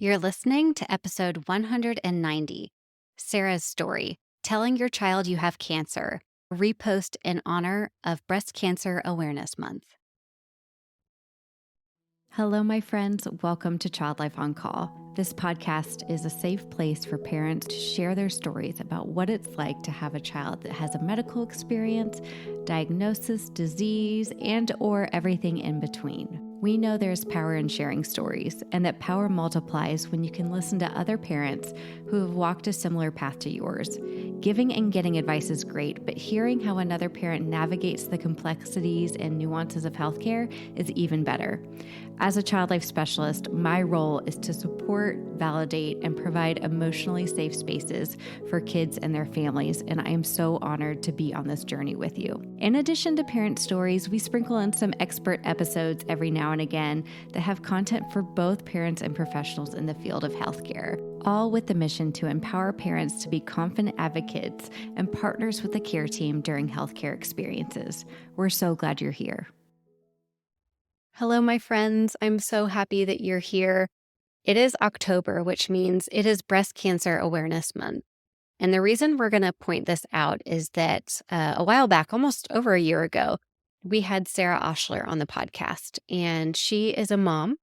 You're listening to episode 190, Sarah's Story, Telling Your Child You Have Cancer, repost in honor of Breast Cancer Awareness Month. Hello, my friends. Welcome to Child Life on Call. This podcast is a safe place for parents to share their stories about what it's like to have a child that has a medical experience, diagnosis, disease, and or everything in between. We know there's power in sharing stories, and that power multiplies when you can listen to other parents who have walked a similar path to yours. Giving and getting advice is great, but hearing how another parent navigates the complexities and nuances of healthcare is even better. As a child life specialist, my role is to support, validate, and provide emotionally safe spaces for kids and their families, and I am so honored to be on this journey with you. In addition to parent stories, we sprinkle in some expert episodes every now and again that have content for both parents and professionals in the field of healthcare, all with the mission to empower parents to be confident advocates and partners with the care team during healthcare experiences. We're so glad you're here. Hello, my friends. I'm so happy that you're here. It is October, which means it is Breast Cancer Awareness Month. And the reason we're going to point this out is that a while back, almost over a year ago, we had Sara Olsher on the podcast, and she is a mom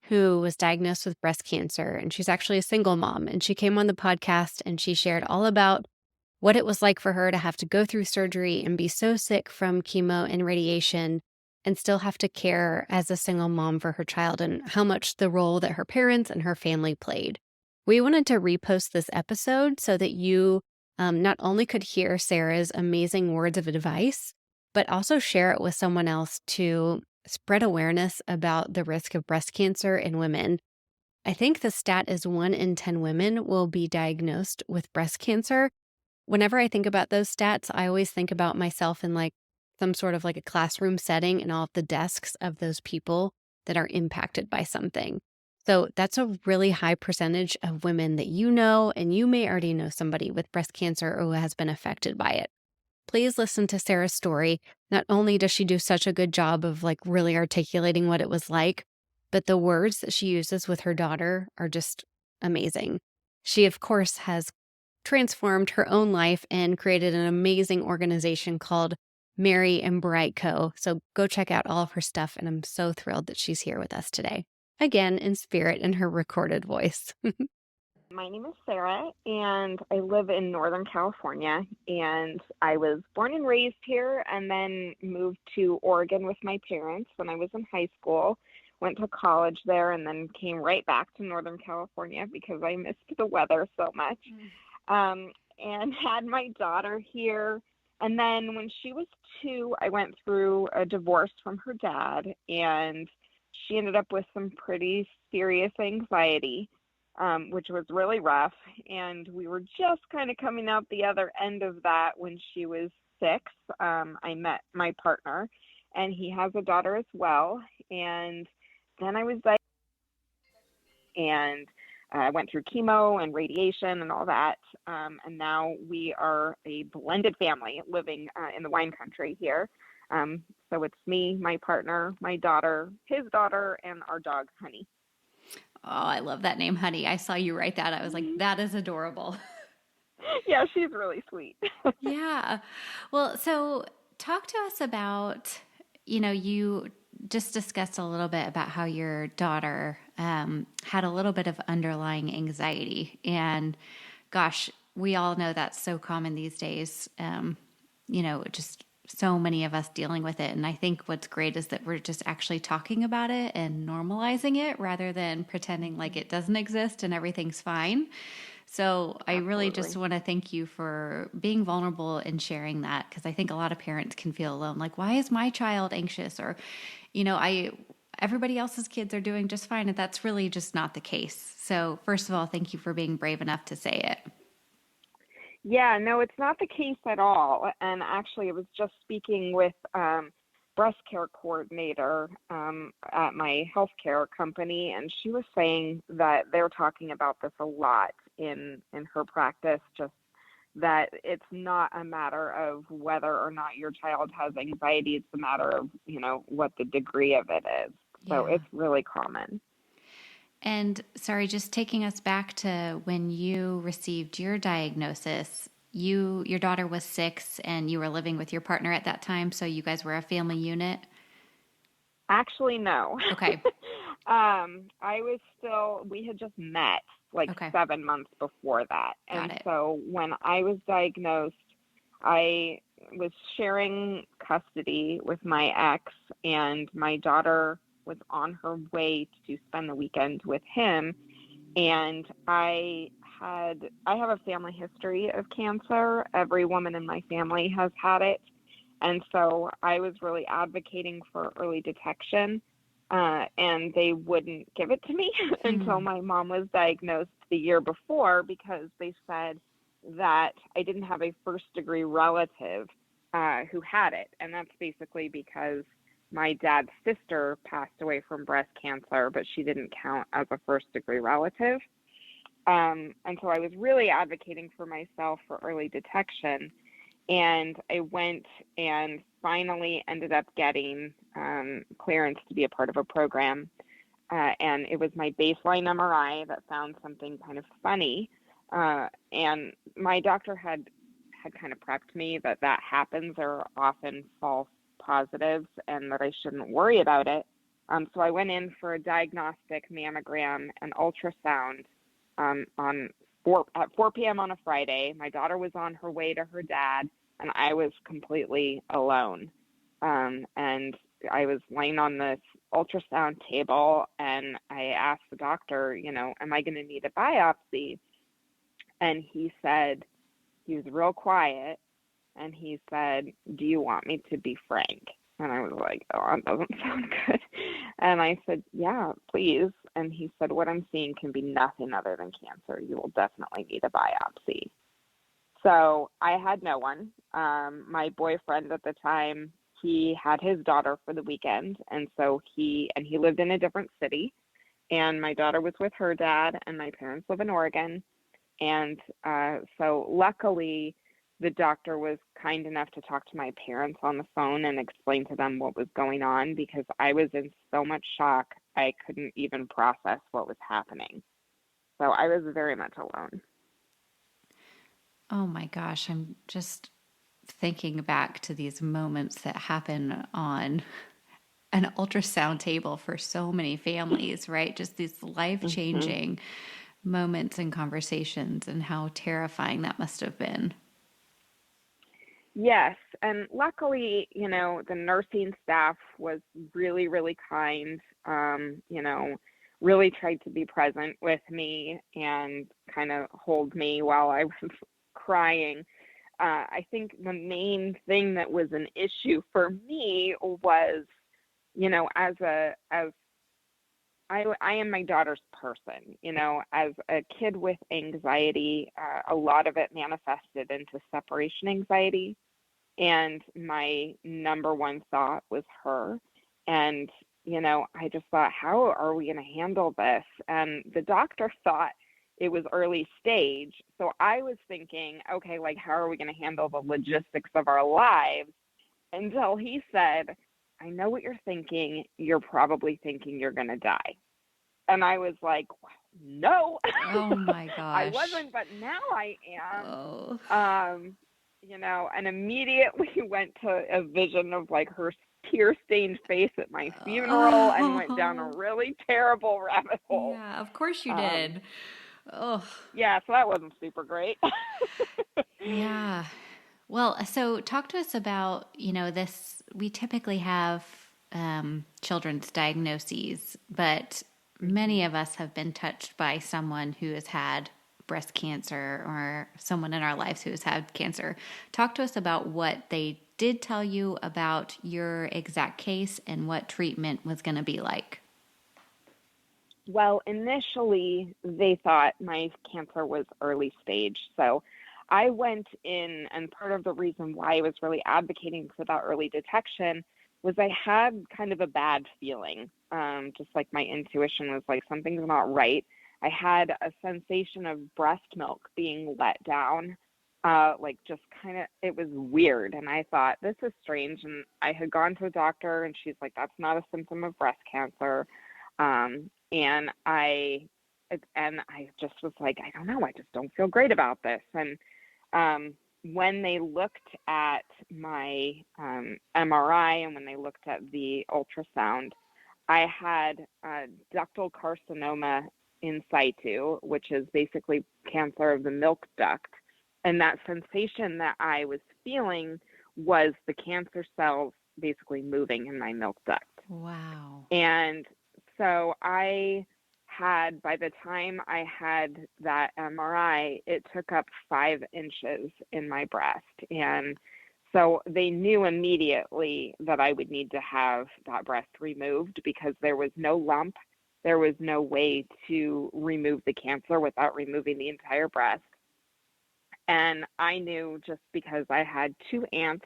who was diagnosed with breast cancer, and she's actually a single mom. And she came on the podcast and she shared all about what it was like for her to have to go through surgery and be so sick from chemo and radiation and still have to care as a single mom for her child, and how much the role that her parents and her family played. We wanted to repost this episode so that you not only could hear Sarah's amazing words of advice, but also share it with someone else to spread awareness about the risk of breast cancer in women. I think the stat is 1 in 10 women will be diagnosed with breast cancer. Whenever I think about those stats, I always think about myself in like some sort of like a classroom setting and all of the desks of those people that are impacted by something. So that's a really high percentage of women that you know, and you may already know somebody with breast cancer or who has been affected by it. Please listen to Sarah's story. Not only does she do such a good job of like really articulating what it was like, but the words that she uses with her daughter are just amazing. She, of course, has transformed her own life and created an amazing organization called Mary and Bright Co. So go check out all of her stuff. And I'm so thrilled that she's here with us today. Again, in spirit in her recorded voice. My name is Sarah, and I live in Northern California, and I was born and raised here and then moved to Oregon with my parents when I was in high school, went to college there, and then came right back to Northern California because I missed the weather so much, and had my daughter here. And then when she was 2, I went through a divorce from her dad, and she ended up with some pretty serious anxiety, which was really rough. And we were just kind of coming out the other end of that when she was 6. I met my partner, and he has a daughter as well. And then I was diagnosed, and I went through chemo and radiation and all that. And now we are a blended family living in the wine country here. So it's me, my partner, my daughter, his daughter, and our dog, Honey. Oh, I love that name, Honey. I saw you write that. I was like, that is adorable. Yeah, she's really sweet. Yeah. Well, so talk to us about, you just discussed a little bit about how your daughter had a little bit of underlying anxiety. And gosh, we all know that's so common these days. Just so many of us dealing with it. And I think what's great is that we're just actually talking about it and normalizing it rather than pretending like it doesn't exist and everything's fine. So I really just want to thank you for being vulnerable and sharing that, because I think a lot of parents can feel alone. Like, why is my child anxious? Or, everybody else's kids are doing just fine. And that's really just not the case. So first of all, thank you for being brave enough to say it. Yeah, no, it's not the case at all. And actually, I was just speaking with breast care coordinator at my healthcare company, and she was saying that they're talking about this a lot in her practice, just that it's not a matter of whether or not your child has anxiety. It's a matter of, what the degree of it is. So Yeah. it's really common. And sorry, just taking us back to when you received your diagnosis, your daughter was 6 and you were living with your partner at that time, so you guys were a family unit? Actually, no. Okay. We had just met like Okay. 7 months before that. Got And it. so when I was diagnosed, I was sharing custody with my ex, and my daughter was on her way to spend the weekend with him. And I have a family history of cancer. Every woman in my family has had it. And so I was really advocating for early detection, and they wouldn't give it to me until my mom was diagnosed the year before, because they said that I didn't have a first-degree relative who had it. And that's basically because my dad's sister passed away from breast cancer, but she didn't count as a first-degree relative. And so I was really advocating for myself for early detection. And I went and finally ended up getting clearance to be a part of a program. And it was my baseline MRI that found something kind of funny. And my doctor had kind of prepped me that happens. There are often false positives and that I shouldn't worry about it. So I went in for a diagnostic mammogram and ultrasound at 4 p.m. on a Friday. My daughter was on her way to her dad, and I was completely alone. And I was laying on this ultrasound table, and I asked the doctor, am I going to need a biopsy? And he was real quiet, and he said, do you want me to be frank? And I was like, oh, that doesn't sound good. And I said, yeah, please. And he said, what I'm seeing can be nothing other than cancer. You will definitely need a biopsy. So I had no one. My boyfriend at the time, he had his daughter for the weekend. And so he lived in a different city. And my daughter was with her dad, and my parents live in Oregon. And so luckily, the doctor was kind enough to talk to my parents on the phone and explain to them what was going on, because I was in so much shock, I couldn't even process what was happening. So I was very much alone. Oh my gosh, I'm just thinking back to these moments that happen on an ultrasound table for so many families, right? Just these life-changing moments and conversations, and how terrifying that must have been. Yes, and luckily, the nursing staff was really, really kind, really tried to be present with me and kind of hold me while I was crying. I think the main thing that was an issue for me was, I am my daughter's person, as a kid with anxiety, a lot of it manifested into separation anxiety. And my number one thought was her. And, I just thought, how are we going to handle this? And the doctor thought it was early stage. So I was thinking, okay, like, how are we going to handle the logistics of our lives? Until he said, I know what you're thinking. You're probably thinking you're going to die. And I was like, no. Oh my gosh. I wasn't, but now I am. Oh. And immediately went to a vision of like her tear-stained face at my funeral and went down a really terrible rabbit hole. Yeah, of course you did. Oh. Yeah, so that wasn't super great. Yeah. Well, so talk to us about, this. We typically have children's diagnoses, but many of us have been touched by someone who has had breast cancer, or someone in our lives who has had cancer. Talk to us about what they did tell you about your exact case and what treatment was going to be like. Well, initially they thought my cancer was early stage. So I went in, and part of the reason why I was really advocating for that early detection was I had kind of a bad feeling. Just like my intuition was like, something's not right. I had a sensation of breast milk being let down. Like just kind of, it was weird. And I thought, this is strange. And I had gone to a doctor, and she's like, that's not a symptom of breast cancer. I just was like, I don't know, I just don't feel great about this. And when they looked at my MRI and when they looked at the ultrasound, I had ductal carcinoma in situ, which is basically cancer of the milk duct. And that sensation that I was feeling was the cancer cells basically moving in my milk duct. Wow. And so by the time I had that MRI, it took up 5 inches in my breast. And so they knew immediately that I would need to have that breast removed because there was no lump. There was no way to remove the cancer without removing the entire breast. And I knew just because I had 2 aunts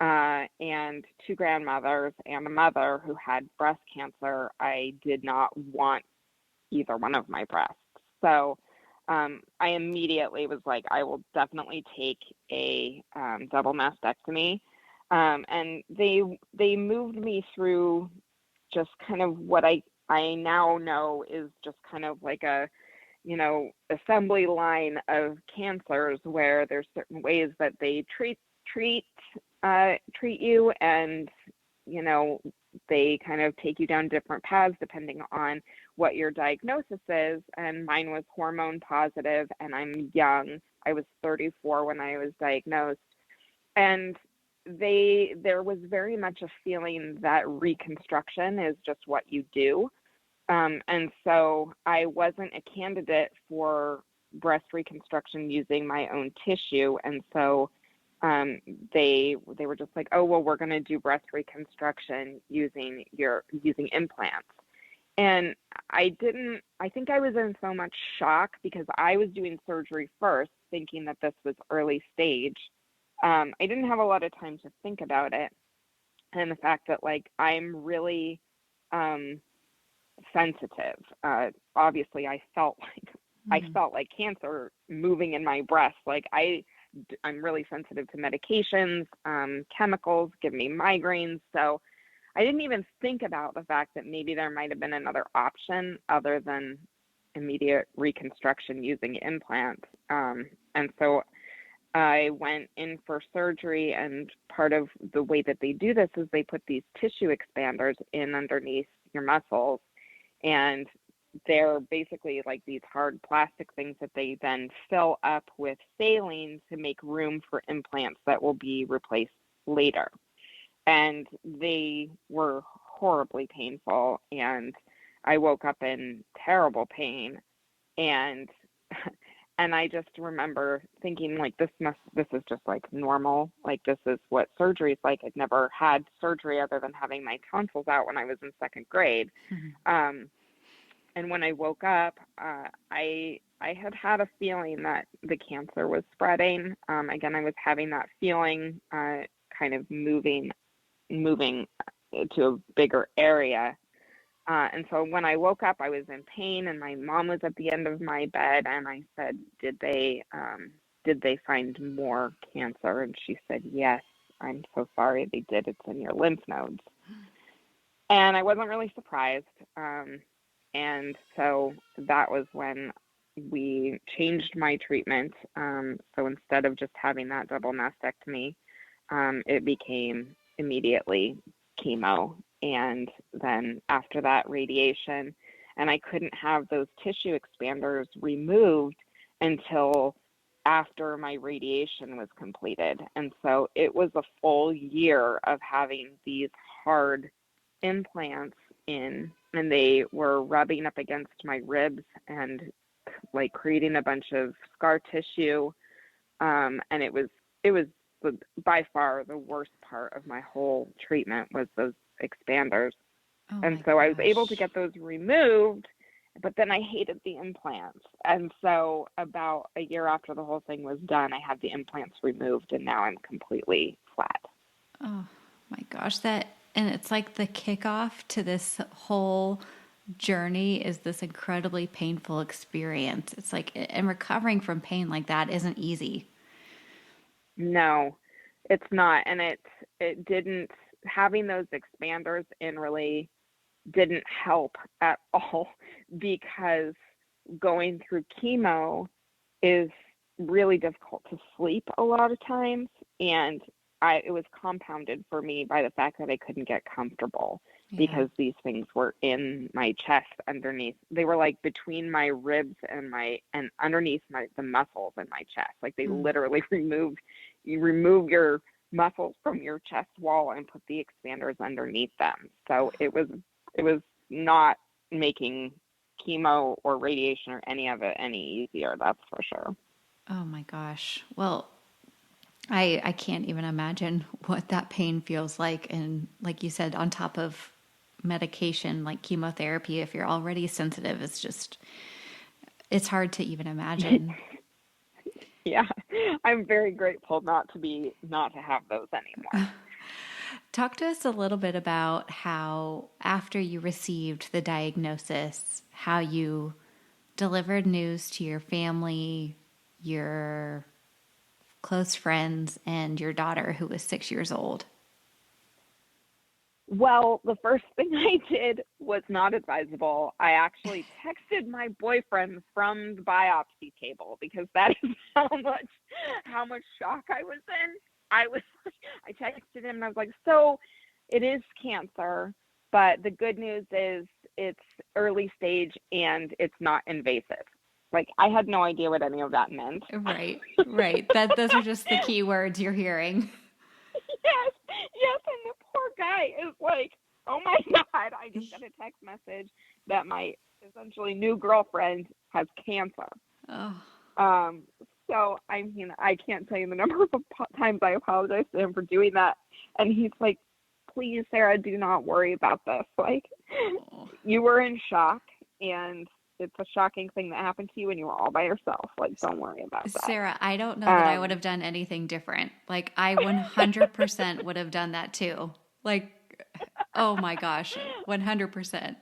and 2 grandmothers and a mother who had breast cancer, I did not want either one of my breasts. So I immediately was like, I will definitely take a double mastectomy. And they moved me through just kind of what I now know is just kind of like a, assembly line of cancers where there's certain ways that they treat you, and they kind of take you down different paths depending on what your diagnosis is. And mine was hormone positive, and I'm young. I was 34 when I was diagnosed. And there was very much a feeling that reconstruction is just what you do. And so I wasn't a candidate for breast reconstruction using my own tissue. And so they were just like, oh, well, we're going to do breast reconstruction using implants. And I think I was in so much shock because I was doing surgery first, thinking that this was early stage. I didn't have a lot of time to think about it. And the fact that I'm really sensitive. Obviously I felt like cancer moving in my breast. I'm really sensitive to medications, chemicals, give me migraines. So I didn't even think about the fact that maybe there might have been another option other than immediate reconstruction using implants. And so I went in for surgery, and part of the way that they do this is they put these tissue expanders in underneath your muscles, and they're basically like these hard plastic things that they then fill up with saline to make room for implants that will be replaced later. And they were horribly painful, and I woke up in terrible pain. And and I just remember thinking, this is just like normal. This is what surgery is like. I'd never had surgery other than having my tonsils out when I was in 2nd grade. Mm-hmm. And when I woke up, I had a feeling that the cancer was spreading. Again, I was having that feeling, kind of moving to a bigger area. And so when I woke up, I was in pain, and my mom was at the end of my bed, and I said, did they find more cancer? And she said, yes, I'm so sorry, they did. It's in your lymph nodes. And I wasn't really surprised. And so that was when we changed my treatment. So instead of just having that double mastectomy, it became immediately chemo, and then after that radiation. And I couldn't have those tissue expanders removed until after my radiation was completed. And so it was a full year of having these hard implants in, and they were rubbing up against my ribs and creating a bunch of scar tissue. And it was by far the worst part of my whole treatment was those expanders. And so I was able to get those removed, but then I hated the implants. And so about a year after the whole thing was done, I had the implants removed, and now I'm completely flat. Oh my gosh. And it's like the kickoff to this whole journey is this incredibly painful experience. It's and recovering from pain like that isn't easy. No, it's not. And it didn't, having those expanders in really didn't help at all because going through chemo is really difficult to sleep a lot of times. And it was compounded for me by the fact that I couldn't get comfortable because these things were in my chest underneath. They were like between my ribs and underneath the muscles in my chest. Like they literally remove your muscles from your chest wall and put the expanders underneath them. So it was not making chemo or radiation or any of it any easier. That's for sure. Oh my gosh. Well, I can't even imagine what that pain feels like. And like you said, on top of medication like chemotherapy, if you're already sensitive, it's hard to even imagine. Yeah, I'm very grateful not to have those anymore. Talk to us a little bit about how, after you received the diagnosis, how you delivered news to your family, your close friends, and your daughter, who was 6 years old. Well, the first thing I did was not advisable. I actually texted my boyfriend from the biopsy table because that is how much shock I was in. I texted him and I was like, so it is cancer, but the good news is it's early stage and it's not invasive. Like, I had no idea what any of that meant. Right. Those are just the key words you're hearing. Yes, and the poor guy is like, oh my God, I just got a text message that my essentially new girlfriend has cancer. Oh. So, I mean, I can't tell you the number of times I apologize to him for doing that. And he's like, please, Sarah, do not worry about this. Like, you were in shock, and it's a shocking thing that happened to you, and you were all by yourself. Like, don't worry about that. Sarah, I don't know that I would have done anything different. Like, I 100% would have done that too. Like, oh my gosh, 100%.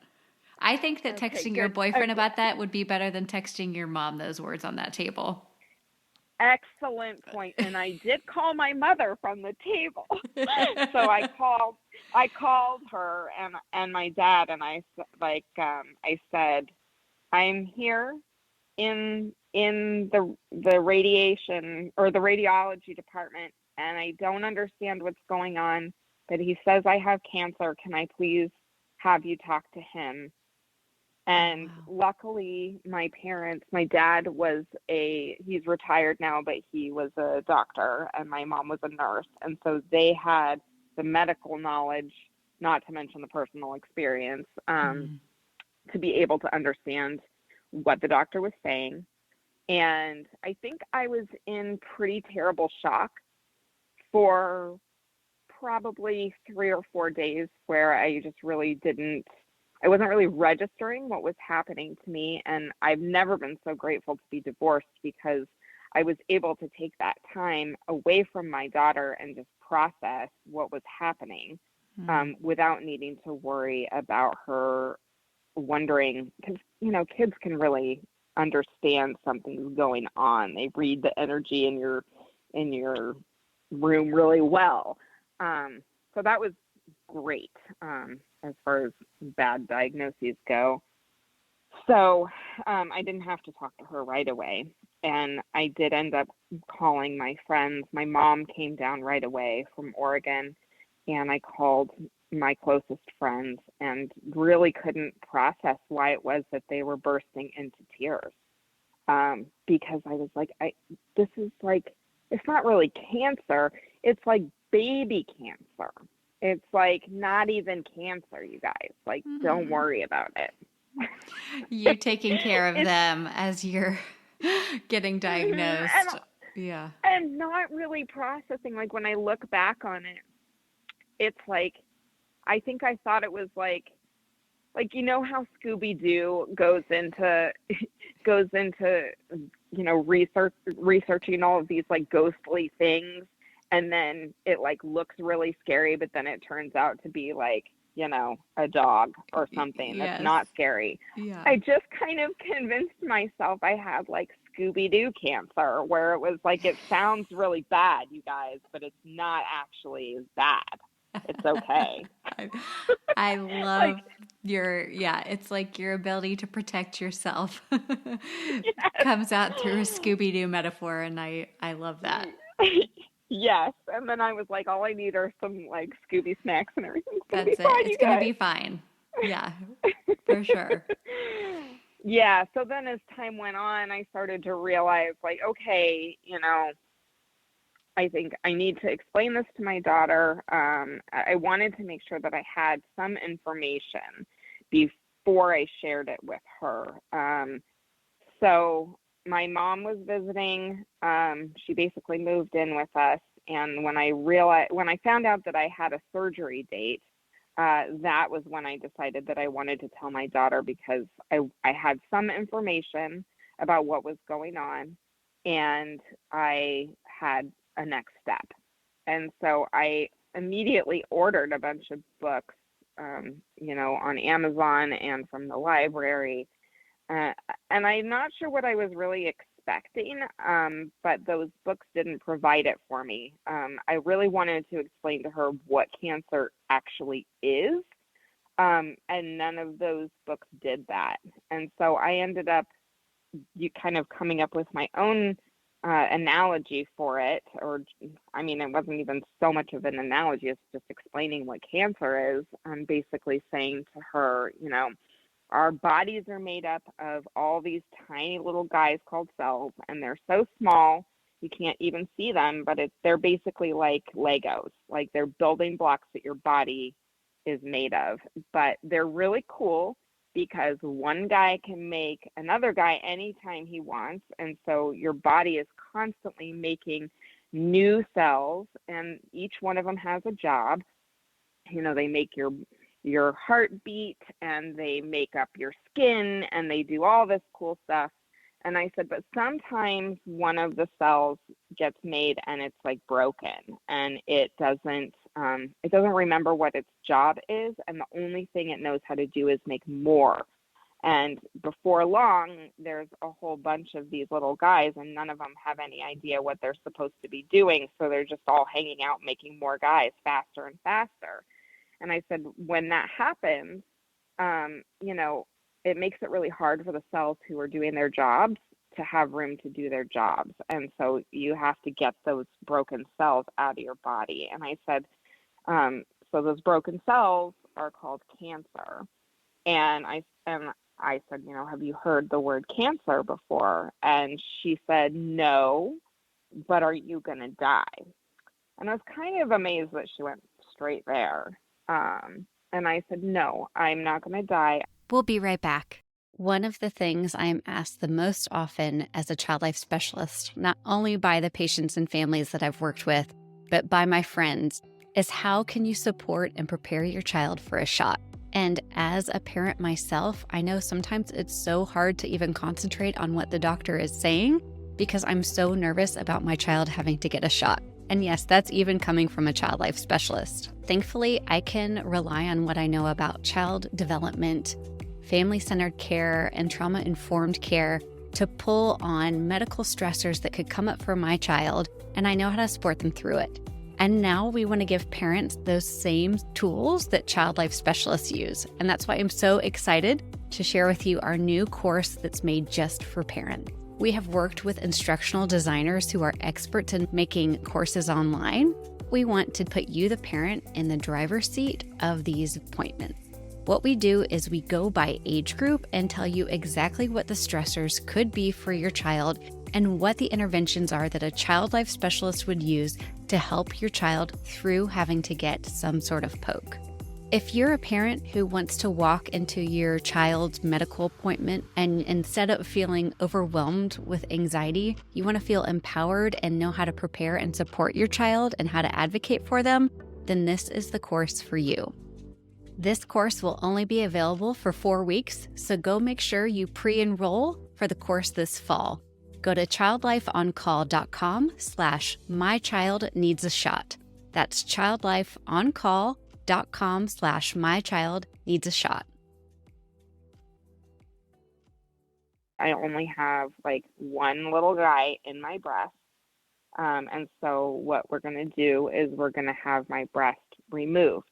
I think that texting your boyfriend about that would be better than texting your mom those words on that table. Excellent point. And I did call my mother from the table. So I called her and my dad, and I said, I'm here in the radiation or the radiology department, and I don't understand what's going on, but he says I have cancer. Can I please have you talk to him? And luckily, my dad he's retired now, but he was a doctor, and my mom was a nurse. And so they had the medical knowledge, not to mention the personal experience, to be able to understand what the doctor was saying. And I think I was in pretty terrible shock for probably 3 or 4 days, where I just really I wasn't really registering what was happening to me. And I've never been so grateful to be divorced, because I was able to take that time away from my daughter and just process what was happening, without needing to worry about her wondering, because, kids can really understand something's going on. They read the energy in your room really well. So that was great, as far as bad diagnoses go. So I didn't have to talk to her right away. And I did end up calling my friends. My mom came down right away from Oregon, and I called my closest friends and really couldn't process why it was that they were bursting into tears. Because I was like, this is like, it's not really cancer. It's like baby cancer. It's like not even cancer, you guys. Like, don't worry about it. You taking care of them as you're getting diagnosed. And not really processing. Like, when I look back on it, it's like, I think I thought it was like, how Scooby-Doo goes into researching all of these like ghostly things, and then it like looks really scary, but then it turns out to be like, a dog or something that's not scary. Yeah. I just kind of convinced myself I had like Scooby-Doo cancer, where it was like, it sounds really bad, you guys, but it's not actually bad. It's okay. I love It's like your ability to protect yourself Yes. comes out through a Scooby-Doo metaphor, and I love that. Yes. And then I was like, all I need are some like Scooby snacks and everything's going to be That's it. fine, It's you going to be fine. Yeah, for sure. guys. Yeah. So then as time went on, I started to realize like, okay, I think I need to explain this to my daughter. I wanted to make sure that I had some information before I shared it with her. So my mom was visiting. She basically moved in with us, and when I found out that I had a surgery date, that was when I decided that I wanted to tell my daughter because I had some information about what was going on, and I had a next step. And so I immediately ordered a bunch of books, on Amazon and from the library. Uh, and I'm not sure what I was really expecting, but those books didn't provide it for me. I really wanted to explain to her what cancer actually is, and none of those books did that. And so I ended up kind of coming up with my own analogy for it, or I mean, it wasn't even so much of an analogy, it's just explaining what cancer is. I'm basically saying to her, our bodies are made up of all these tiny little guys called cells, and they're so small you can't even see them, but they're basically like Legos, like they're building blocks that your body is made of. But they're really cool because one guy can make another guy anytime he wants, and so your body is constantly making new cells, and each one of them has a job. They make your heartbeat, and they make up your skin, and they do all this cool stuff. And I said, but sometimes one of the cells gets made and it's like broken, and it doesn't remember what its job is, and the only thing it knows how to do is make more. And before long, there's a whole bunch of these little guys, and none of them have any idea what they're supposed to be doing. So they're just all hanging out, making more guys faster and faster. And I said, when that happens, it makes it really hard for the cells who are doing their jobs to have room to do their jobs. And so you have to get those broken cells out of your body. And I said, so those broken cells are called cancer. And I said, have you heard the word cancer before? And she said, no, but are you going to die? And I was kind of amazed that she went straight there. And I said, no, I'm not going to die. We'll be right back. One of the things I am asked the most often as a child life specialist, not only by the patients and families that I've worked with, but by my friends, is how can you support and prepare your child for a shot? And as a parent myself, I know sometimes it's so hard to even concentrate on what the doctor is saying because I'm so nervous about my child having to get a shot. And yes, that's even coming from a child life specialist. Thankfully, I can rely on what I know about child development, family-centered care, and trauma-informed care to pull on medical stressors that could come up for my child, and I know how to support them through it. And now we want to give parents those same tools that child life specialists use. And that's why I'm so excited to share with you our new course that's made just for parents. We have worked with instructional designers who are experts in making courses online. We want to put you, the parent, in the driver's seat of these appointments. What we do is we go by age group and tell you exactly what the stressors could be for your child and what the interventions are that a child life specialist would use to help your child through having to get some sort of poke. If you're a parent who wants to walk into your child's medical appointment and instead of feeling overwhelmed with anxiety, you want to feel empowered and know how to prepare and support your child and how to advocate for them, then this is the course for you. This course will only be available for 4 weeks, so go make sure you pre-enroll for the course this fall. Go to childlifeoncall.com/mychildneedsashot. That's childlifeoncall.com/mychildneedsashot. I only have like one little guy in my breast. And so what we're going to do is we're going to have my breast removed.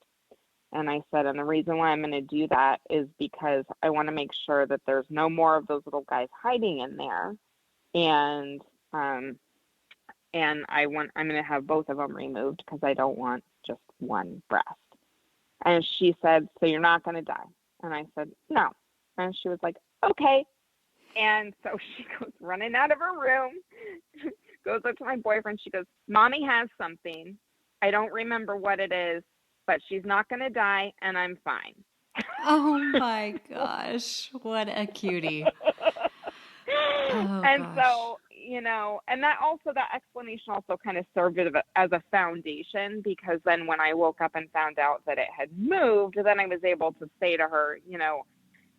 And I said, and the reason why I'm going to do that is because I want to make sure that there's no more of those little guys hiding in there. And, um, I'm going to have both of them removed because I don't want just one breast. And she said, so you're not going to die? And I said, no. And she was like, okay. And so she goes running out of her room, goes up to my boyfriend. She goes, Mommy has something. I don't remember what it is, but she's not going to die, and I'm fine. Oh my gosh, what a cutie. Oh And gosh. so, and that explanation also kind of served as a foundation, because then when I woke up and found out that it had moved, then I was able to say to her,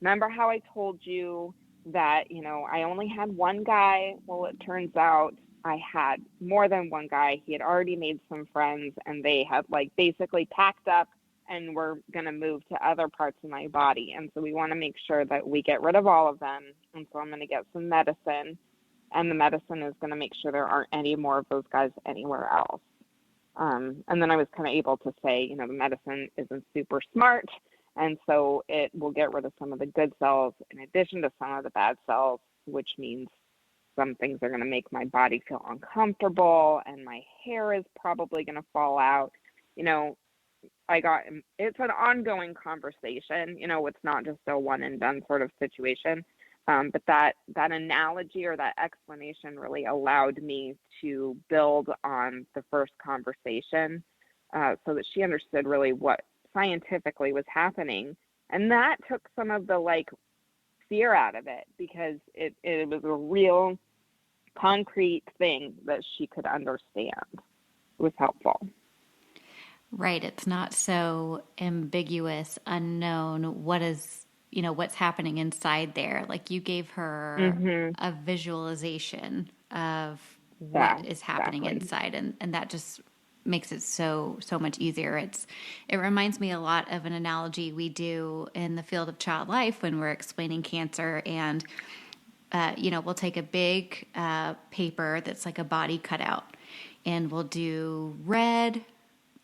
remember how I told you that, I only had one guy? Well, it turns out I had more than one guy. He had already made some friends, and they had basically packed up and were going to move to other parts of my body. And so we want to make sure that we get rid of all of them. And so I'm going to get some medicine, and the medicine is going to make sure there aren't any more of those guys anywhere else. And then I was kind of able to say, the medicine isn't super smart, and so it will get rid of some of the good cells in addition to some of the bad cells, which means some things are going to make my body feel uncomfortable, and my hair is probably going to fall out. It's an ongoing conversation. It's not just a one and done sort of situation. But that analogy or that explanation really allowed me to build on the first conversation, so that she understood really what scientifically was happening. And that took some of the fear out of it, because it was a real concrete thing that she could understand. It was helpful. Right. It's not so ambiguous, unknown. What's happening inside there. Like, you gave her a visualization of what is happening inside. And that just makes it so much easier. It reminds me a lot of an analogy we do in the field of child life when we're explaining cancer. And, we'll take a big paper that's like a body cutout, and we'll do red,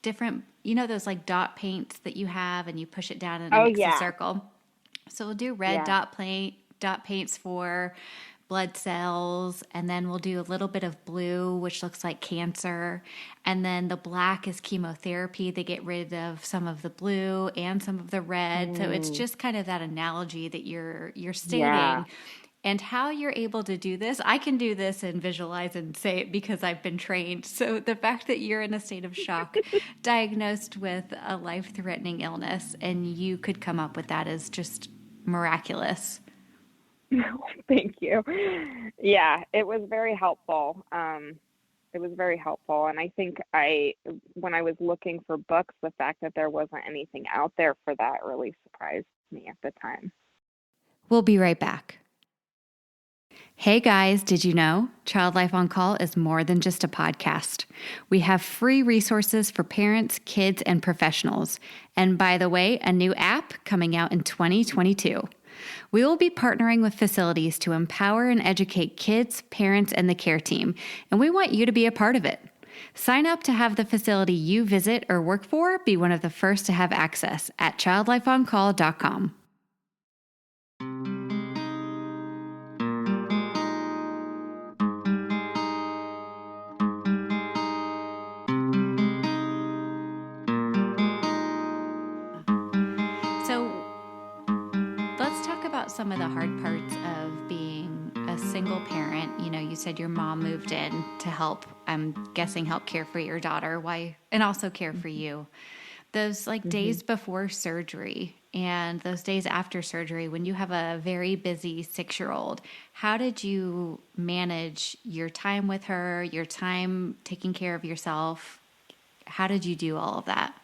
different, those dot paints that you have, and you push it down and it makes a circle. So we'll do red dot paints for blood cells, and then we'll do a little bit of blue, which looks like cancer, and then the black is chemotherapy. They get rid of some of the blue and some of the red. So it's just kind of that analogy that you're stating. Yeah. And how you're able to do this, I can do this and visualize and say it because I've been trained. So the fact that you're in a state of shock, diagnosed with a life-threatening illness, and you could come up with that is just miraculous. Thank you. Yeah, it was very helpful. It was very helpful. And I think when I was looking for books, the fact that there wasn't anything out there for that really surprised me at the time. We'll be right back. Hey guys, did you know Child Life on Call is more than just a podcast? We have free resources for parents, kids, and professionals. And by the way, a new app coming out in 2022. We will be partnering with facilities to empower and educate kids, parents, and the care team, and we want you to be a part of it. Sign up to have the facility you visit or work for be one of the first to have access at childlifeoncall.com. Some of the hard parts of being a single parent. You said your mom moved in to help, I'm guessing, help care for your daughter, and also care for you. Those days before surgery and those days after surgery, when you have a very busy 6-year-old, how did you manage your time with her, your time taking care of yourself? How did you do all of that?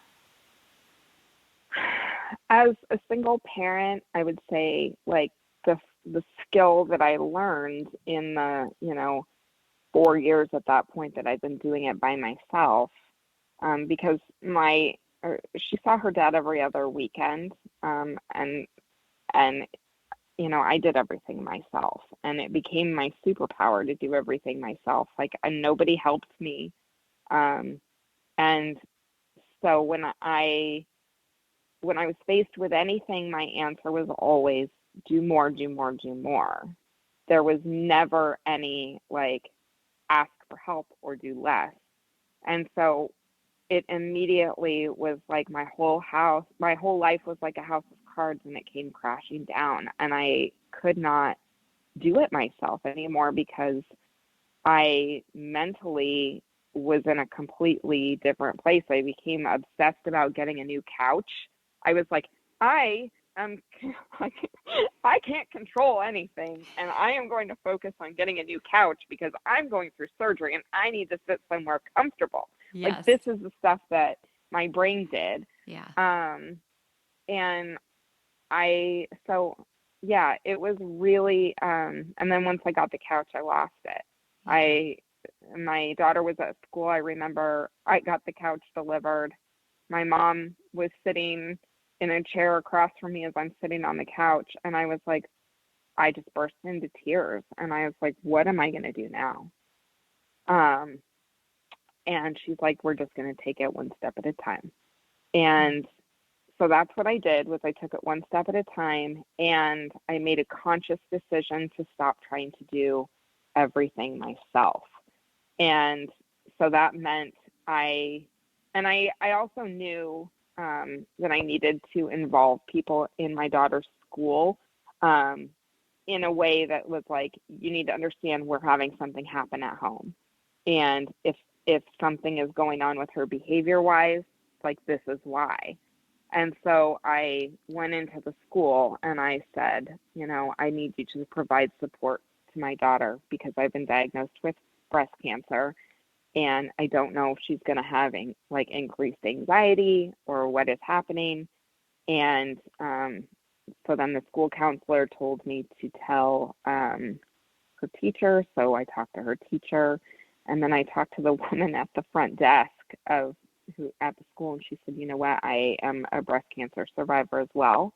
As a single parent, I would say the skill that I learned in the 4 years at that point that I've been doing it by myself, because she saw her dad every other weekend, and I did everything myself, and it became my superpower to do everything myself. And nobody helped me, and so when I when I was faced with anything, my answer was always do more, do more, do more. There was never any like ask for help or do less. And so it immediately was like my whole life was like a house of cards, and it came crashing down. And I could not do it myself anymore because I mentally was in a completely different place. I became obsessed about getting a new couch. I was like, I am, I can't control anything, and I am going to focus on getting a new couch because I'm going through surgery and I need to sit somewhere comfortable. Yes. Like, this is the stuff that my brain did. Yeah. And yeah, it was really, and then once I got the couch, I lost it. Yeah. My daughter was at school. I remember I got the couch delivered. My mom was sitting in a chair across from me as I'm sitting on the couch. And I was like, I just burst into tears. And I was like, what am I going to do now? And she's like, we're just going to take it one step at a time. And so that's what I did, was I took it one step at a time, and I made a conscious decision to stop trying to do everything myself. And so that meant I also knew that I needed to involve people in my daughter's school in a way that was like, you need to understand we're having something happen at home. And if something is going on with her behavior-wise, like, this is why. And so I went into the school and I said, I need you to provide support to my daughter because I've been diagnosed with breast cancer, and I don't know if she's going to have increased anxiety or what is happening. And so then the school counselor told me to tell her teacher. So I talked to her teacher, and then I talked to the woman at the front desk at the school, and she said, you know what, I am a breast cancer survivor as well.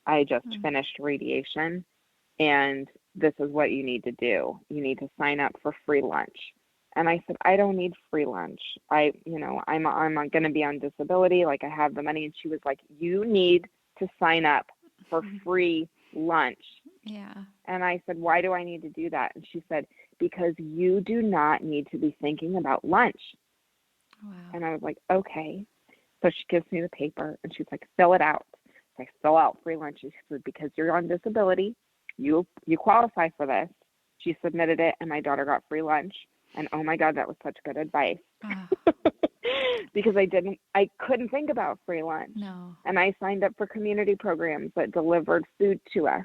I just finished radiation, and this is what you need to do. You need to sign up for free lunch. And I said, I don't need free lunch. I'm going to be on disability. Like, I have the money. And she was like, you need to sign up for free lunch. Yeah. And I said, why do I need to do that? And she said, because you do not need to be thinking about lunch. Wow. And I was like, okay. So she gives me the paper and she's like, fill it out. So I fill out free lunch. She said, because you're on disability, you qualify for this. She submitted it, and my daughter got free lunch. And oh my God, that was such good advice. Because I couldn't think about free lunch. No. And I signed up for community programs that delivered food to us.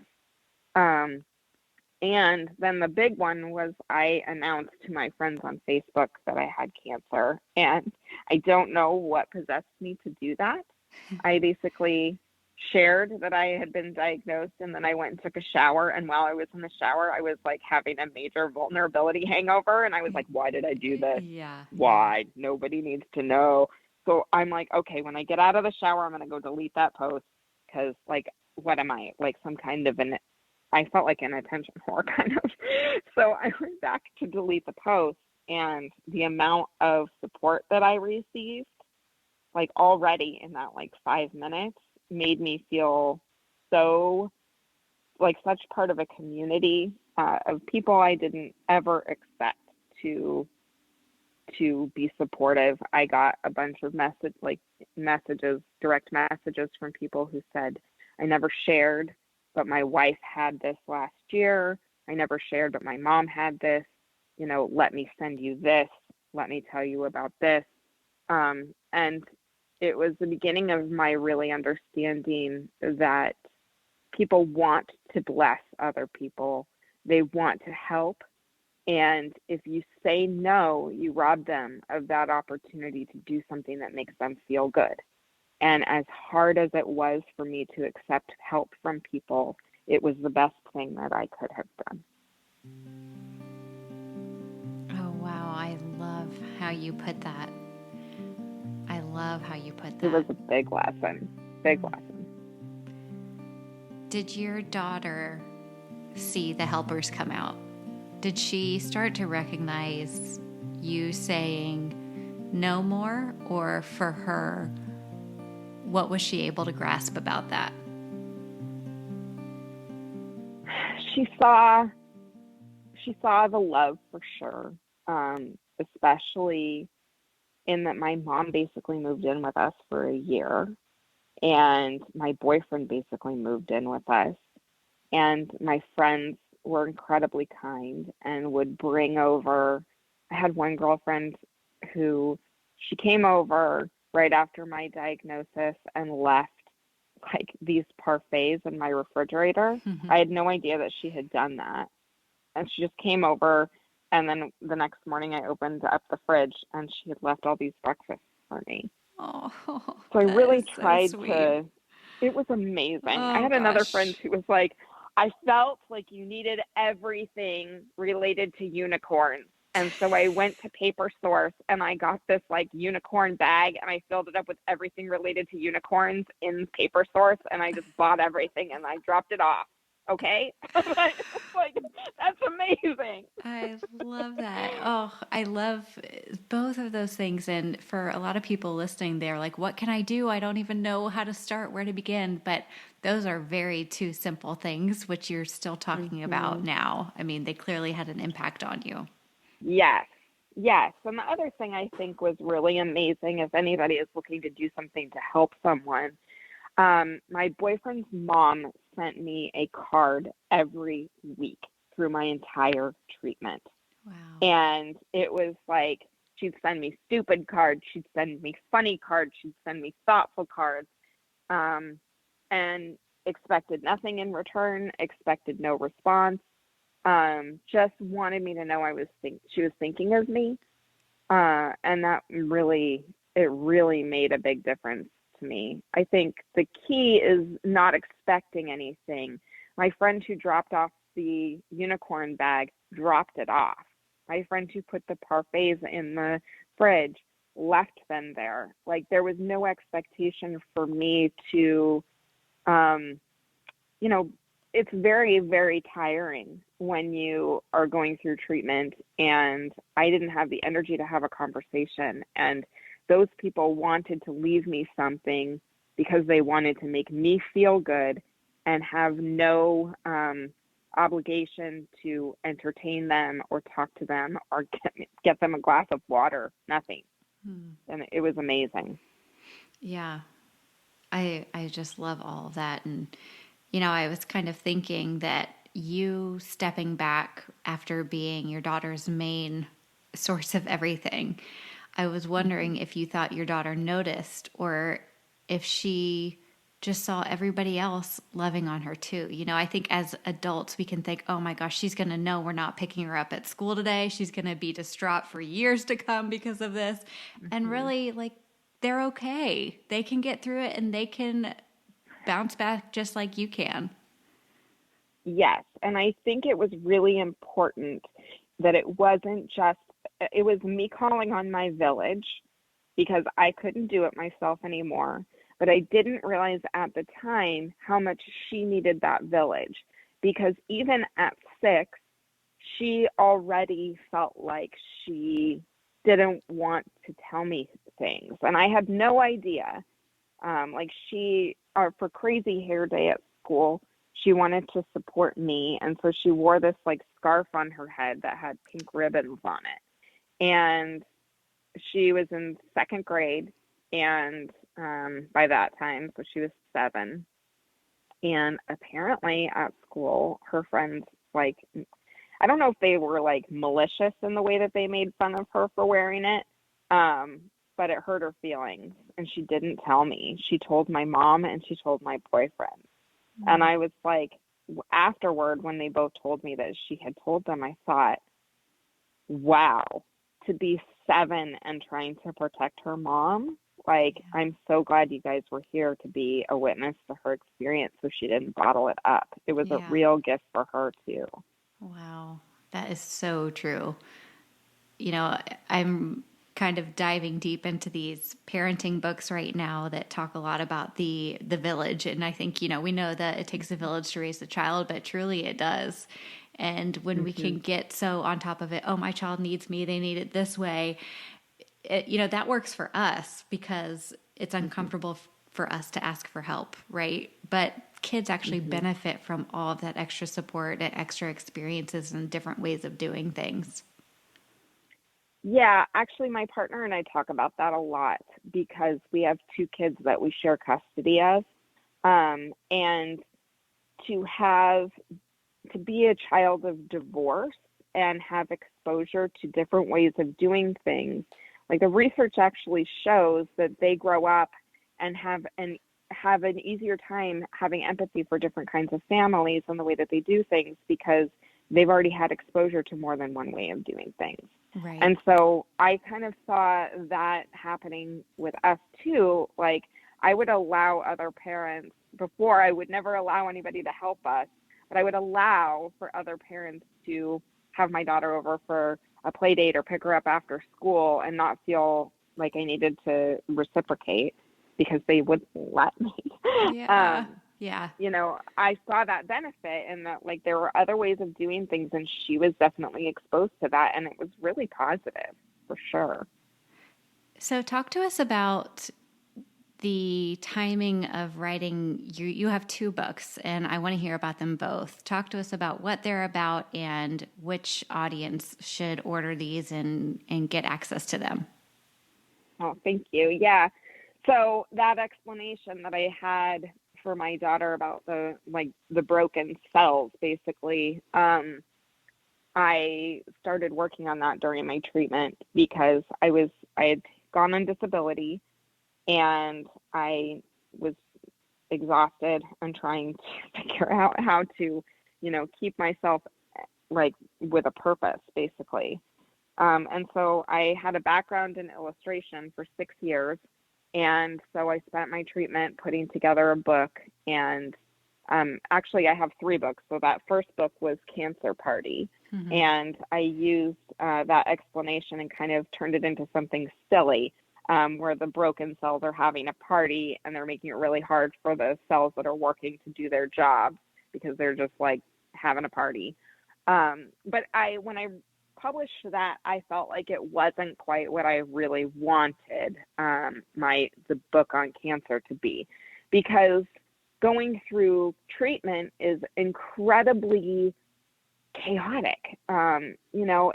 And then the big one was I announced to my friends on Facebook that I had cancer. And I don't know what possessed me to do that. I basically shared that I had been diagnosed, and then I went and took a shower. And while I was in the shower, I was like having a major vulnerability hangover. And I was like, why did I do this? Yeah. Why? Nobody needs to know. So I'm like, okay, when I get out of the shower, I'm going to go delete that post, because like, what am I, like some kind of I felt like an attention whore kind of. So I went back to delete the post, and the amount of support that I received, like already in that like 5 minutes, made me feel so like such part of a community of people I didn't ever expect to be supportive. I got a bunch of direct messages from people who said, I never shared, but my wife had this last year. I never shared, but my mom had this. Let me send you this. Let me tell you about this. And it was the beginning of my really understanding that people want to bless other people. They want to help. And if you say no, you rob them of that opportunity to do something that makes them feel good. And as hard as it was for me to accept help from people, it was the best thing that I could have done. Oh, wow. I love how you put that. It was a big lesson. Did your daughter see the helpers come out? Did she start to recognize you saying no more? Or for her, what was she able to grasp about that? She saw the love for sure, especially in that my mom basically moved in with us for a year, and my boyfriend basically moved in with us, and my friends were incredibly kind and would bring over. I had one girlfriend who she came over right after my diagnosis and left like these parfaits in my refrigerator. I had no idea that she had done that. And she just came over, and then the next morning I opened up the fridge and she had left all these breakfasts for me. Oh, so I really tried so to, it was amazing. I had another friend who was like, I felt like you needed everything related to unicorns. And so I went to Paper Source and I got this like unicorn bag and I filled it up with everything related to unicorns in Paper Source, and I just bought everything and I dropped it off. Okay? Like, that's amazing. I love that. Oh, I love both of those things. And for a lot of people listening, they're like, what can I do? I don't even know how to start, where to begin. But those are very two simple things, which you're still talking about now. I mean, they clearly had an impact on you. Yes. And the other thing I think was really amazing, if anybody is looking to do something to help someone, my boyfriend's mom sent me a card every week through my entire treatment. Wow. And it was like, she'd send me stupid cards, she'd send me funny cards, she'd send me thoughtful cards, and expected nothing in return, expected no response. Just wanted me to know she was thinking of me. And that really made a big difference to me. I think the key is not expecting anything. My friend who dropped off the unicorn bag dropped it off. My friend who put the parfaits in the fridge left them there. Like, there was no expectation for me to, it's very, very tiring when you are going through treatment, and I didn't have the energy to have a conversation, and those people wanted to leave me something because they wanted to make me feel good and have no obligation to entertain them or talk to them or get them a glass of water, nothing. And it was amazing. Yeah. I just love all of that. And I was kind of thinking that you stepping back after being your daughter's main source of everything, I was wondering if you thought your daughter noticed or if she just saw everybody else loving on her too. I think as adults, we can think, oh my gosh, she's going to know we're not picking her up at school today. She's going to be distraught for years to come because of this. And really, like, they're okay. They can get through it and they can bounce back just like you can. Yes. And I think it was really important that it was me calling on my village because I couldn't do it myself anymore. But I didn't realize at the time how much she needed that village, because even at 6, she already felt like she didn't want to tell me things. And I had no idea. For Crazy Hair Day at school, she wanted to support me. And so she wore this like scarf on her head that had pink ribbons on it. And she was in 2nd grade. And by that time, so she was 7. And apparently at school, her friends, like, I don't know if they were like malicious in the way that they made fun of her for wearing it, but it hurt her feelings. And she didn't tell me. She told my mom and she told my boyfriend. Mm-hmm. And I was like, afterward, when they both told me that she had told them, I thought, wow, to be 7 and trying to protect her mom. Like, I'm so glad you guys were here to be a witness to her experience so she didn't bottle it up. It was a real gift for her, too. Wow. That is so true. I'm kind of diving deep into these parenting books right now that talk a lot about the village. And I think, we know that it takes a village to raise a child, but truly it does. And when we can get so on top of it, oh, my child needs me, they need it this way, that works for us because it's uncomfortable for us to ask for help, right? But kids actually benefit from all of that extra support and extra experiences and different ways of doing things. Yeah, actually, my partner and I talk about that a lot because we have two kids that we share custody of. And to be a child of divorce and have exposure to different ways of doing things, like the research actually shows that they grow up and have an easier time having empathy for different kinds of families and the way that they do things because they've already had exposure to more than one way of doing things. Right. And so I kind of saw that happening with us too. Like I would allow other parents before, I would never allow anybody to help us, but I would allow for other parents to have my daughter over for a play date or pick her up after school and not feel like I needed to reciprocate because they wouldn't let me. Yeah. You know, I saw that benefit and that like there were other ways of doing things and she was definitely exposed to that and it was really positive for sure. So talk to us about the timing of writing. You have two books and I want to hear about them both. Talk to us about what they're about and which audience should order these and get access to them. Oh, thank you. Yeah. So that explanation that I had for my daughter about the broken cells, basically, I started working on that during my treatment because I had gone on disability and I was exhausted and trying to figure out how to, keep myself like with a purpose, basically. And so I had a background in illustration for 6 years. And so I spent my treatment putting together a book. And actually, I have 3 books. So that first book was Cancer Party. Mm-hmm. And I used that explanation and kind of turned it into something silly, where the broken cells are having a party and they're making it really hard for the cells that are working to do their job because they're just like having a party. But when I published that, I felt like it wasn't quite what I really wanted the book on cancer to be, because going through treatment is incredibly chaotic.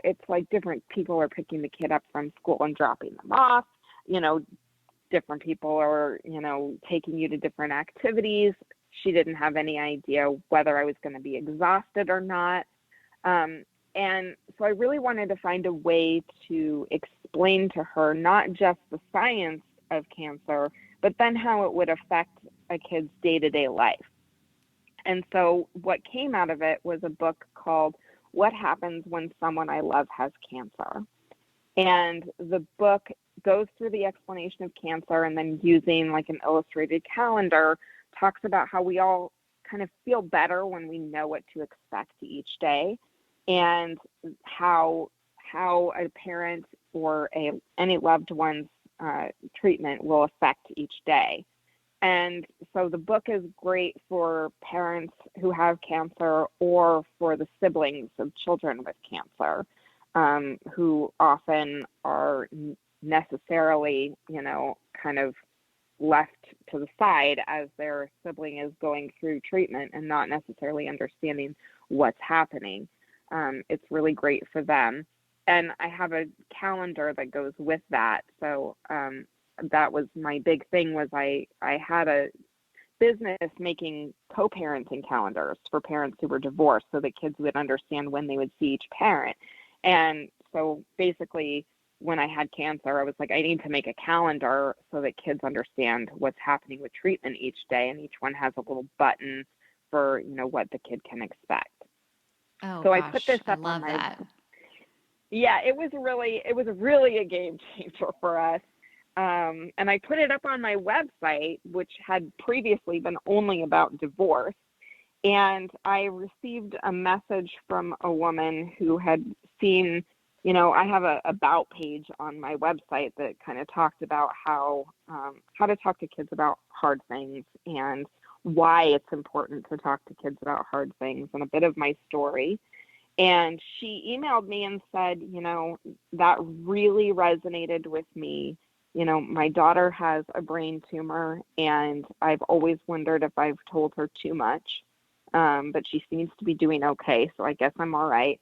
It's like different people are picking the kid up from school and dropping them off. Different people are, taking you to different activities. She didn't have any idea whether I was going to be exhausted or not. And so I really wanted to find a way to explain to her not just the science of cancer, but then how it would affect a kid's day-to-day life. And so what came out of it was a book called What Happens When Someone I Love Has Cancer. And the book goes through the explanation of cancer and then using like an illustrated calendar, talks about how we all kind of feel better when we know what to expect each day, and how a parent or any loved one's treatment will affect each day. And so the book is great for parents who have cancer or for the siblings of children with cancer, who often are necessarily, kind of left to the side as their sibling is going through treatment and not necessarily understanding what's happening. It's really great for them. And I have a calendar that goes with that. So that was my big thing, was I had a business making co-parenting calendars for parents who were divorced so that kids would understand when they would see each parent. And so basically when I had cancer, I was like, I need to make a calendar so that kids understand what's happening with treatment each day. And each one has a little button for, what the kid can expect. Oh, so gosh, I put this up I love on my, that. Yeah, it was really a game changer for us. And I put it up on my website, which had previously been only about divorce. And I received a message from a woman who had seen, I have a about page on my website that kind of talked about how to talk to kids about hard things and why it's important to talk to kids about hard things, and a bit of my story. And she emailed me and said, that really resonated with me. My daughter has a brain tumor, and I've always wondered if I've told her too much. But she seems to be doing okay, so I guess I'm all right.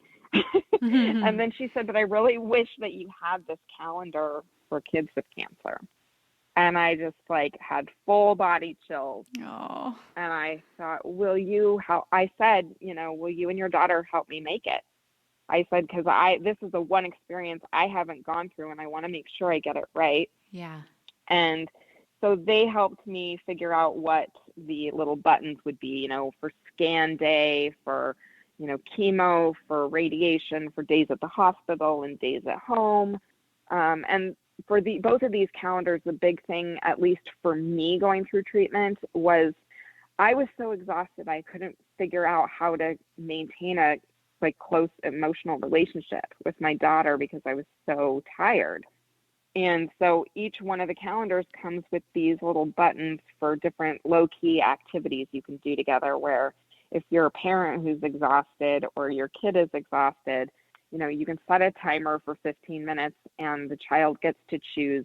And then she said, but I really wish that you had this calendar for kids with cancer. And I just had full body chills. Oh. And I thought, will you and your daughter help me make it? I said, because this is the one experience I haven't gone through, and I want to make sure I get it right. Yeah. And so they helped me figure out what the little buttons would be, for scan day, for, chemo, for radiation, for days at the hospital and days at home. And for both of these calendars, the big thing, at least for me going through treatment, was I was so exhausted I couldn't figure out how to maintain a close emotional relationship with my daughter because I was so tired. And so each one of the calendars comes with these little buttons for different low-key activities you can do together, where if you're a parent who's exhausted or your kid is exhausted, you can set a timer for 15 minutes and the child gets to choose,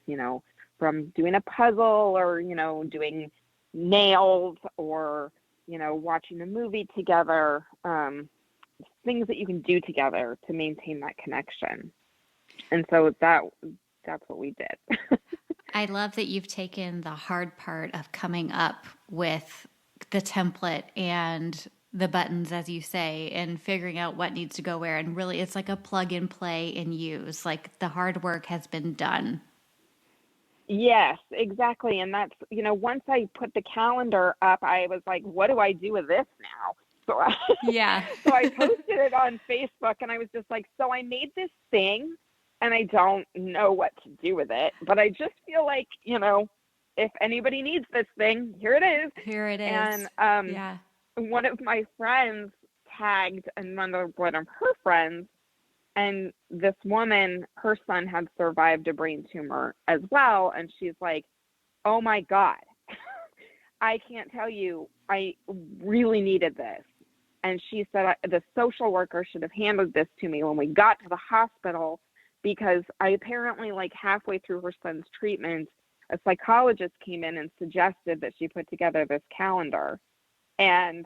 from doing a puzzle or, doing nails or, watching a movie together, things that you can do together to maintain that connection. And so that's what we did. I love that you've taken the hard part of coming up with the template and the buttons, as you say, and figuring out what needs to go where. And really, it's like a plug and play and use. Like the hard work has been done. Yes, exactly. And that's, once I put the calendar up, I was like, what do I do with this now? So I posted it on Facebook, and I was just like, so I made this thing and I don't know what to do with it, but I just feel like, if anybody needs this thing, here it is. Here it is. And one of my friends tagged another one of her friends, and this woman, her son had survived a brain tumor as well. And she's like, oh my God, I can't tell you, I really needed this. And she said, the social worker should have handed this to me when we got to the hospital, because I apparently, halfway through her son's treatment, a psychologist came in and suggested that she put together this calendar. And,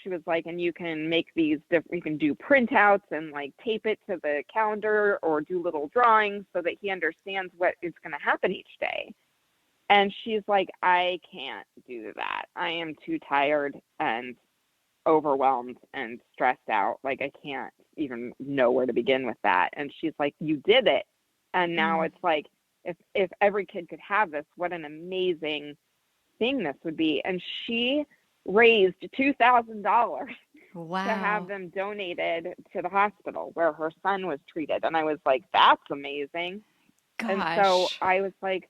she was like, and you can make these you can do printouts and tape it to the calendar or do little drawings so that he understands what is going to happen each day. And she's like, I can't do that. I am too tired and overwhelmed and stressed out. I can't even know where to begin with that. And she's like, you did it. And now it's like, if every kid could have this, what an amazing thing this would be. And she raised $2,000 to have them donated to the hospital where her son was treated. And I was like, that's amazing. Gosh. And so I was like,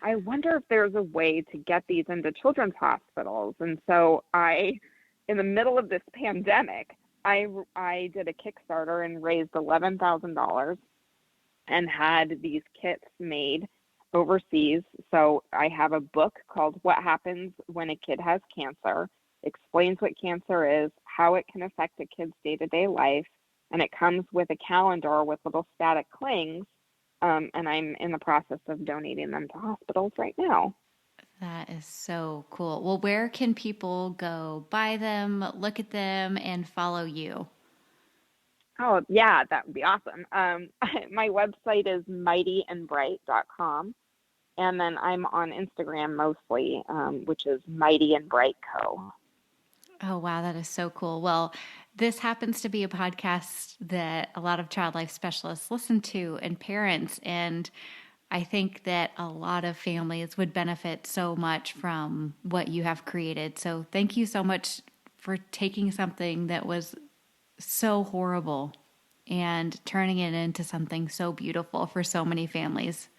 I wonder if there's a way to get these into children's hospitals. And so in the middle of this pandemic, I did a Kickstarter and raised $11,000 and had these kits made overseas. So I have a book called What Happens When a Kid Has Cancer, explains what cancer is, how it can affect a kid's day-to-day life, and it comes with a calendar with little static clings, and I'm in the process of donating them to hospitals right now. That is so cool. Well, where can people go buy them, look at them, and follow you? Oh, yeah, that would be awesome. My website is mightyandbright.com. And then I'm on Instagram mostly, which is Mighty and Bright Co. Oh, wow. That is so cool. Well, this happens to be a podcast that a lot of child life specialists listen to and parents. And I think that a lot of families would benefit so much from what you have created. So thank you so much for taking something that was so horrible and turning it into something so beautiful for so many families.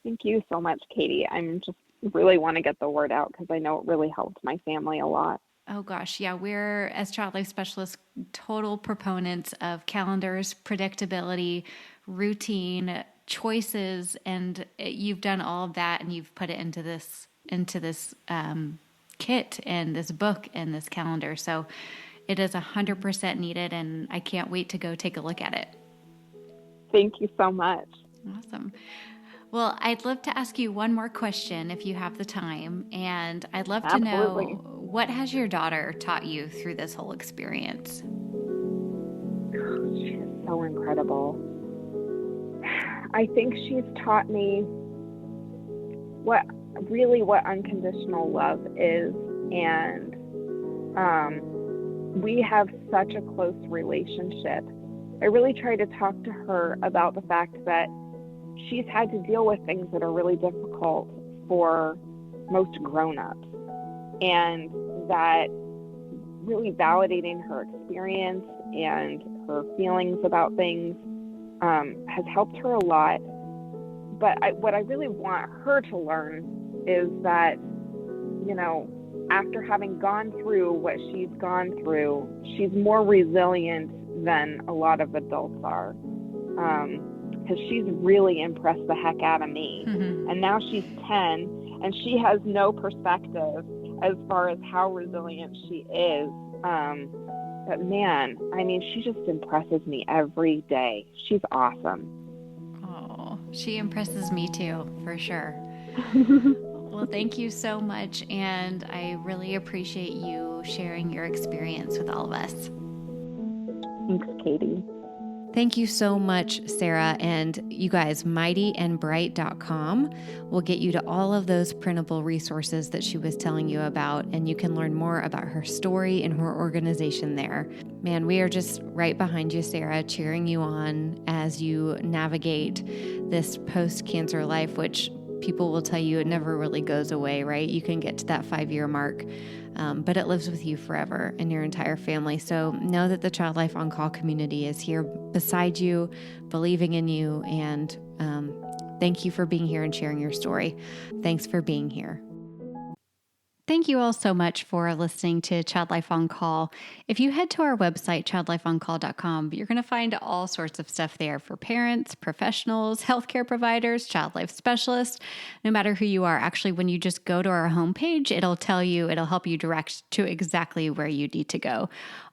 Thank you so much, Katie. I'm just really want to get the word out because I know it really helped my family a lot. Oh gosh, yeah, we're, as child life specialists, total proponents of calendars, predictability, routine, choices, and you've done all of that, and you've put it into this kit and this book and this calendar. So it is 100% needed, and I can't wait to go take a look at it. Thank you so much. Awesome. Well, I'd love to ask you one more question if you have the time. And I'd love to Absolutely. know, what has your daughter taught you through this whole experience? She is so incredible. I think she's taught me what unconditional love is. And we have such a close relationship. I really try to talk to her about the fact that she's had to deal with things that are really difficult for most grown-ups, and that really validating her experience and her feelings about things has helped her a lot. But what I really want her to learn is that, after having gone through what she's gone through, she's more resilient than a lot of adults are. Because she's really impressed the heck out of me. Mm-hmm. And now she's 10, and she has no perspective as far as how resilient she is. But man, she just impresses me every day. She's awesome. Oh, she impresses me too, for sure. Well, thank you so much. And I really appreciate you sharing your experience with all of us. Thanks, Katie. Thank you so much, Sara. And you guys, mightyandbright.com will get you to all of those printable resources that she was telling you about. And you can learn more about her story and her organization there. Man, we are just right behind you, Sara, cheering you on as you navigate this post-cancer life, which people will tell you it never really goes away, right? You can get to that 5-year mark. But it lives with you forever and your entire family. So know that the Child Life On Call community is here beside you, believing in you, and thank you for being here and sharing your story. Thanks for being here. Thank you all so much for listening to Child Life On Call. If you head to our website, childlifeoncall.com, you're going to find all sorts of stuff there for parents, professionals, healthcare providers, child life specialists, no matter who you are. Actually, when you just go to our homepage, it'll help you direct to exactly where you need to go.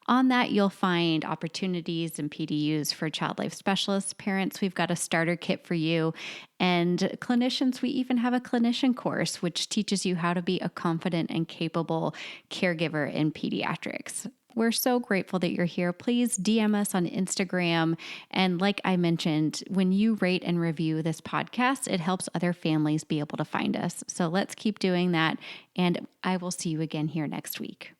On that, you'll find opportunities and PDUs for child life specialists. Parents, we've got a starter kit for you. And clinicians, we even have a clinician course, which teaches you how to be a confident and capable caregiver in pediatrics. We're so grateful that you're here. Please DM us on Instagram. And like I mentioned, when you rate and review this podcast, it helps other families be able to find us. So let's keep doing that. And I will see you again here next week.